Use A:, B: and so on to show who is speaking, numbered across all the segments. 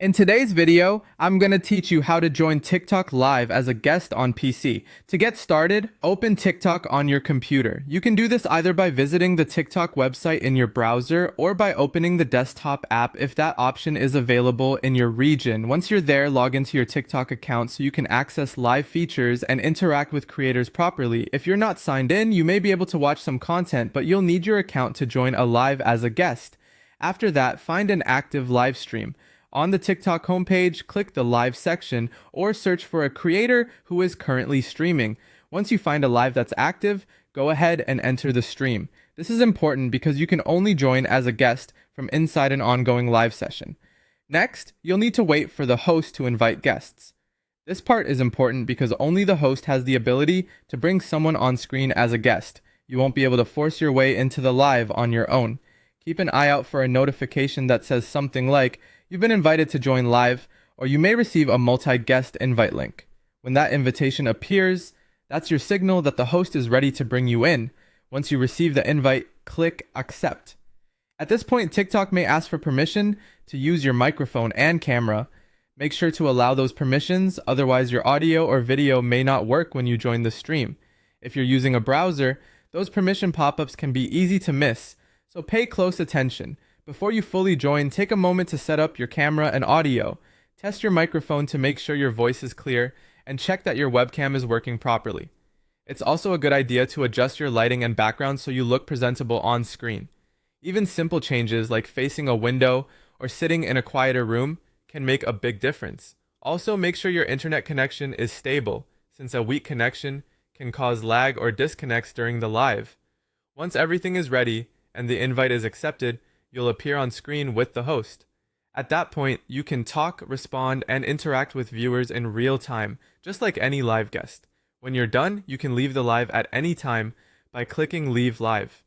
A: In today's video, I'm going to teach you how to join TikTok Live as a guest on PC. To get started, open TikTok on your computer. You can do this either by visiting the TikTok website in your browser or by opening the desktop app if that option is available in your region. Once you're there, log into your TikTok account so you can access live features and interact with creators properly. If you're not signed in, you may be able to watch some content, but you'll need your account to join a live as a guest. After that, find an active live stream. On the TikTok homepage, click the live section or search for a creator who is currently streaming. Once you find a live that's active, go ahead and enter the stream. This is important because you can only join as a guest from inside an ongoing live session. Next, you'll need to wait for the host to invite guests. This part is important because only the host has the ability to bring someone on screen as a guest. You won't be able to force your way into the live on your own. Keep an eye out for a notification that says something like, "You've been invited to join live," or you may receive a multi-guest invite link. When that invitation appears, that's your signal that the host is ready to bring you in. Once you receive the invite, click accept. At this point, TikTok may ask for permission to use your microphone and camera. Make sure to allow those permissions, otherwise your audio or video may not work when you join the stream. If you're using a browser, those permission pop-ups can be easy to miss, so pay close attention. Before you fully join, take a moment to set up your camera and audio. Test your microphone to make sure your voice is clear, and check that your webcam is working properly. It's also a good idea to adjust your lighting and background so you look presentable on screen. Even simple changes like facing a window or sitting in a quieter room can make a big difference. Also, make sure your internet connection is stable, since a weak connection can cause lag or disconnects during the live. Once everything is ready and the invite is accepted, you'll appear on screen with the host. At that point, you can talk, respond, and interact with viewers in real time, just like any live guest. When you're done, you can leave the live at any time by clicking Leave Live.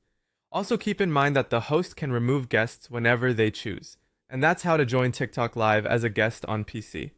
A: Also keep in mind that the host can remove guests whenever they choose. And that's how to join TikTok Live as a guest on PC.